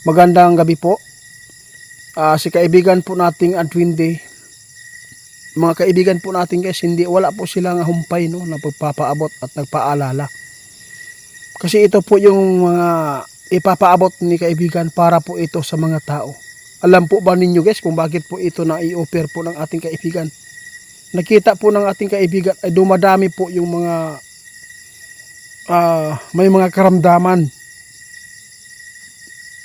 Magandang gabi po. Si kaibigan po nating Adwinde, mga kaibigan po natin guys, wala po silang humpay no, na pagpapaabot at nagpaalala. Kasi ito po yung mga ipapaabot ni kaibigan para po ito sa mga tao. Alam po ba ninyo guys kung bakit po ito na i-offer po ng ating kaibigan? Nakita po ng ating kaibigan ay dumadami po yung mga may mga karamdaman.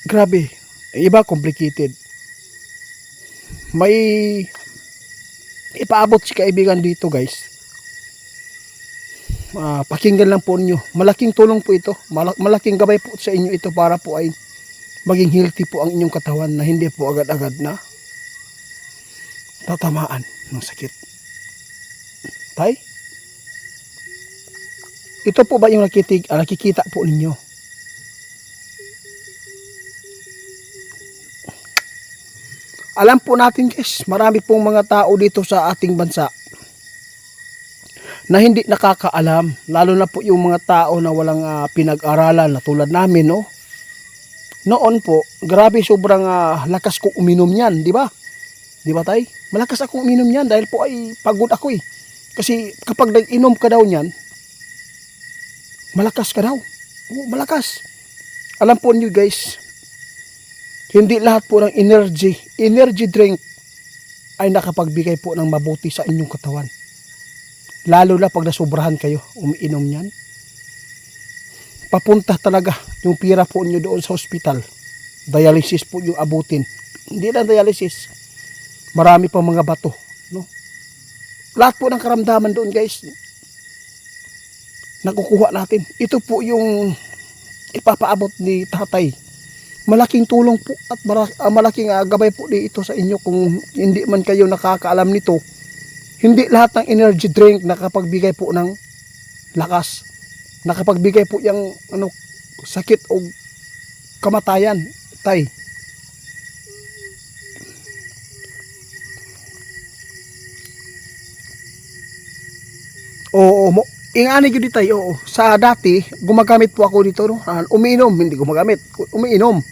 Grabe, iba complicated. May ipaabot si kaibigan dito guys. Pakinggan lang po ninyo. Malaking tulong po ito. Malaking gabay po sa inyo ito para po ay maging healthy po ang inyong katawan na hindi po agad-agad na tatamaan ng sakit. Tay? Ito po ba yung nakikita po ninyo? Alam po natin guys, marami pong mga tao dito sa ating bansa na hindi nakakaalam, lalo na po yung mga tao na walang pinag-aralan na tulad namin, no? Noon po, grabe sobrang lakas kong uminom niyan, di ba? Di ba tay? Malakas akong uminom niyan dahil po ay pagod ako eh. Kasi kapag nag-inom ka daw niyan, malakas ka daw. Oo, malakas. Alam po niyo guys, hindi lahat po ng energy drink ay nakapagbigay po ng mabuti sa inyong katawan. Lalo na pag nasobrahan kayo, umiinom niyan. Papunta talaga yung pira po niyo doon sa hospital. Dialysis po yung abutin. Hindi lang dialysis. Marami pang mga bato. No? Lahat po ng karamdaman doon guys, nakukuha natin. Ito po yung ipapaabot ni tatay. Malaking tulong po at malaking gabay po dito sa inyo kung hindi man kayo nakakaalam nito. Hindi lahat ng energy drink nakapagbigay po ng lakas. Nakapagbigay po yung sakit o kamatayan. Tay. Oo, ingani ko dito tayo. Sa dati, gumagamit po ako dito. No? Umiinom, hindi gumagamit. Umiinom.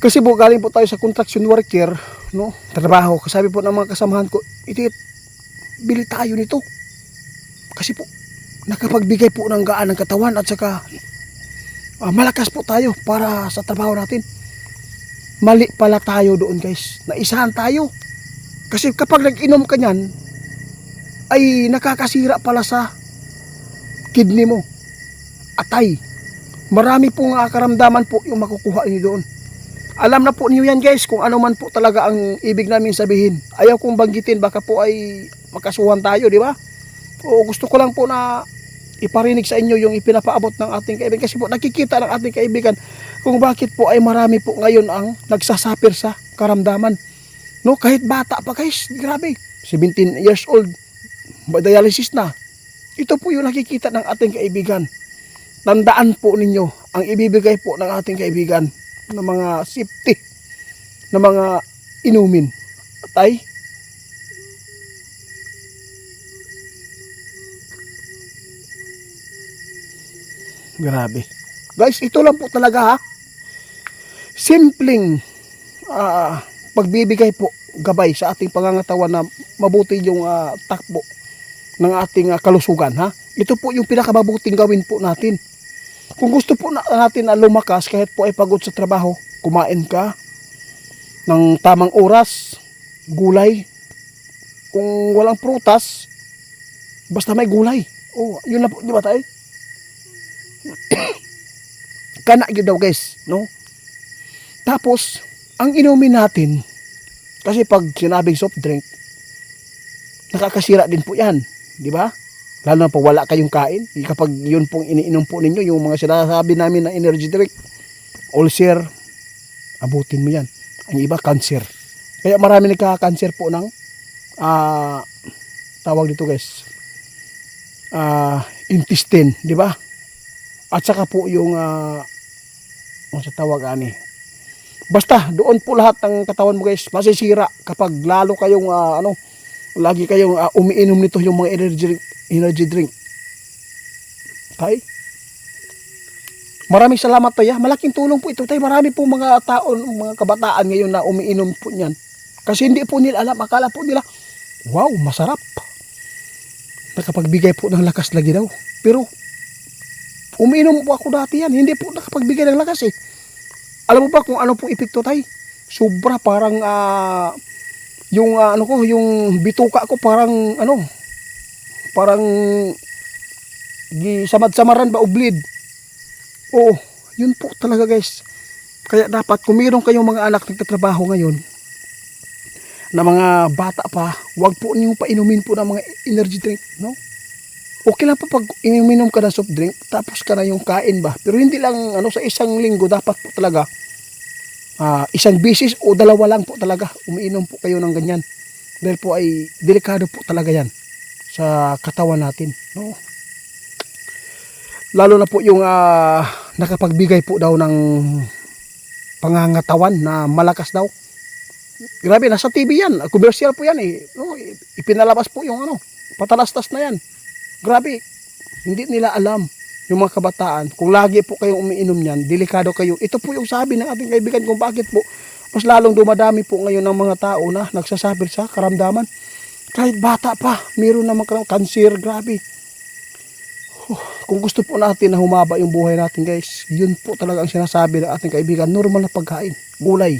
Kasi po galing po tayo sa construction worker, no? Trabaho. Kasabi po ng mga kasamahan ko, bili tayo nito. Kasi po, nakapagbigay po ng gaan ng katawan at saka malakas po tayo para sa trabaho natin. Mali pala tayo doon guys. Naisahan tayo. Kasi kapag nag-inom ka niyan, ay nakakasira pala sa kidney mo. Atay. Marami pong karamdaman po yung makukuha niyo doon. Alam na po niyo yan guys kung ano man po talaga ang ibig namin sabihin. Ayaw kong banggitin, baka po ay makasuhan tayo, di ba? O gusto ko lang po na iparinig sa inyo yung ipinapaabot ng ating kaibigan. Kasi po nakikita ng ating kaibigan kung bakit po ay marami po ngayon ang nagsasapir sa karamdaman. No, kahit bata pa guys, grabe. 17 years old, dialysis na. Ito po yung nakikita ng ating kaibigan. Tandaan po ninyo ang ibibigay po ng ating kaibigan ng mga safety ng mga inumin. Tay, grabe guys, ito lang po talaga ha, simpleng pagbibigay po gabay sa ating pangangatawan na mabuti yung takbo ng ating kalusugan ha. Ito po yung pinakamabuting gawin po natin. Kung gusto po natin na lumakas kahit po ay pagod sa trabaho, kumain ka ng tamang oras, gulay. Kung walang prutas, basta may gulay. Oh, yun na po, di ba tayo? Kana yun daw guys, no? Tapos, ang inumin natin, kasi pag sinabing soft drink, nakakasira din po yan, di ba? Lalo na po wala kayong kain. Kapag yun pong iniinom po ninyo, yung mga sinasabi namin na energy drink, ulcer, abutin mo yan. Ang iba, cancer. Kaya marami nagkaka-cancer po ng tawag dito guys, intestine, di ba? At saka po yung ano sa tawag ani. Basta doon po lahat ng katawan mo guys masisira kapag lalo kayong lagi kayong umiinom nito yung mga energy drink. Okay? Maraming salamat tay. Malaking tulong po ito tay. Marami po mga taon, mga kabataan ngayon na umiinom po niyan. Kasi hindi po nila alam, akala po nila, wow, masarap. Nakapagbigay po ng lakas lagi daw. Pero umiinom po ako dati yan, hindi po nakapagbigay ng lakas eh. Alam mo ba kung ano pong epekto tay? Sobra parang yung ano ko, yung bituka ko parang parang gisamad-samaran ba o bleed. Oo, yun po talaga guys. Kaya dapat kung mayroon kayong mga anak nagtatrabaho ngayon na mga bata pa, wag po niyong painumin po ng mga energy drink, no? Okay lang po pag ininom ka ng soft drink, tapos ka na yung kain ba. Pero hindi lang sa isang linggo, dapat po talaga isang bisis o dalawa lang po talaga umiinom po kayo ng ganyan. Dahil po ay delikado po talaga yan sa katawan natin, no? Lalo na po yung nakapagbigay po daw ng pangangatawan na malakas daw. Grabe, nasa TV yan. Commercial po yan eh. No, ipinalabas po yung patalastas na yan. Grabe, hindi nila alam yung mga kabataan. Kung lagi po kayong umiinom yan, delikado kayo. Ito po yung sabi ng ating kaibigan kung bakit po mas lalong dumadami po ngayon ng mga tao na nagsasabi sa karamdaman. Kahit bata pa, meron naman cancer, grabe. Kung gusto po natin na humaba yung buhay natin guys, yun po talaga ang sinasabi ng ating kaibigan, normal na pagkain, gulay,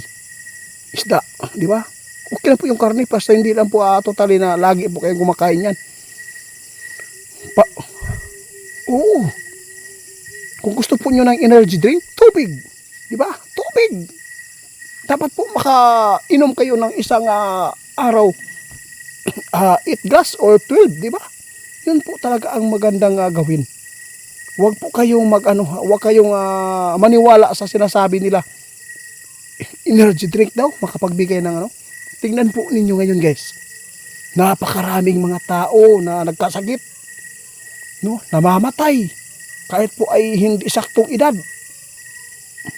isda, di ba? Okay lang po yung karne, basta hindi lang po totally na lagi po kayong kumakain yan. Oo. Kung gusto po nyo ng energy drink, tubig, di ba? Tubig. Dapat po makainom kayo ng isang araw, 8 glass or 12, di ba? Yun po talaga ang magandang gawin. Huwag po kayong huwag kayong maniwala sa sinasabi nila. Energy drink daw, makapagbigay ng Tingnan po ninyo ngayon guys. Napakaraming mga tao na nagkasakit, no? Namamatay. Kahit po ay hindi saktong edad.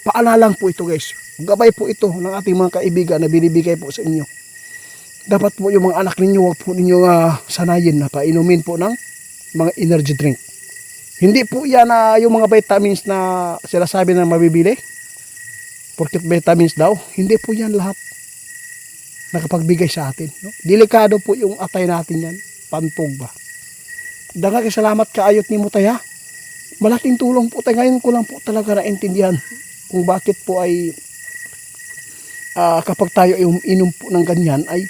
Paalala lang po ito guys. Gabay po ito ng ating mga kaibigan na binibigay po sa inyo. Dapat po yung mga anak ninyo, huwag po ninyo sanayin na painumin po ng mga energy drink. Hindi po yan yung mga vitamins na sila sabi na mabibili. Porket vitamins daw, hindi po yan lahat nakapagbigay sa atin. No? Delikado po yung atay natin yan. Pantog ba? Daghang salamat kaayot ni Mutaya. Malaking tulong po tayo. Ngayon ko lang po talaga naintindihan kung bakit po ay kapag tayo ay uminom po ng ganyan ay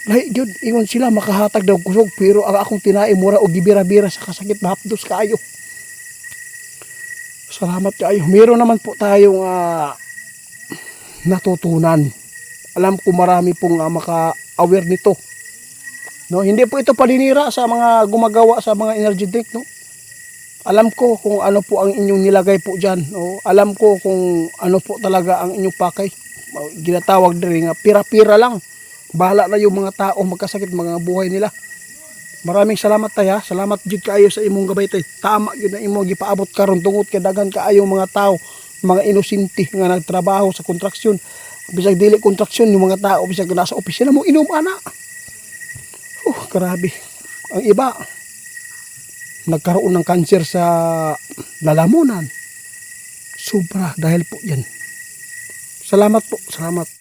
yun, ingon sila makahatag daw kusog, pero ang akong tinae mura o gibira-bira sa kasakit mahapdos kaayo. Salamat kayo. Meron naman po tayong natutunan. Alam ko marami pong maka-aware nito. No, hindi po ito paninira sa mga gumagawa sa mga energy drink, no. Alam ko kung ano po ang inyong nilagay po diyan, no. Alam ko kung ano po talaga ang inyong pakay. Ginatawag din nga pira-pira lang. Bahala na yung mga tao magkasakit mga buhay nila. Maraming salamat tayo. Salamat jud kaayo sa imong gabay tay. Tama gyud na imo gipaabot karon tungod kay daghan kaayo mga tao, mga inosente nga nagtrabaho sa kontraksyon. Bisag dili kontraksyon yung mga tao bisag nasa opisina mo inom ana. Grabe. Ang iba nagkaroon ng cancer sa lalamunan. Sobra dahil po yan. Salamat po. Salamat.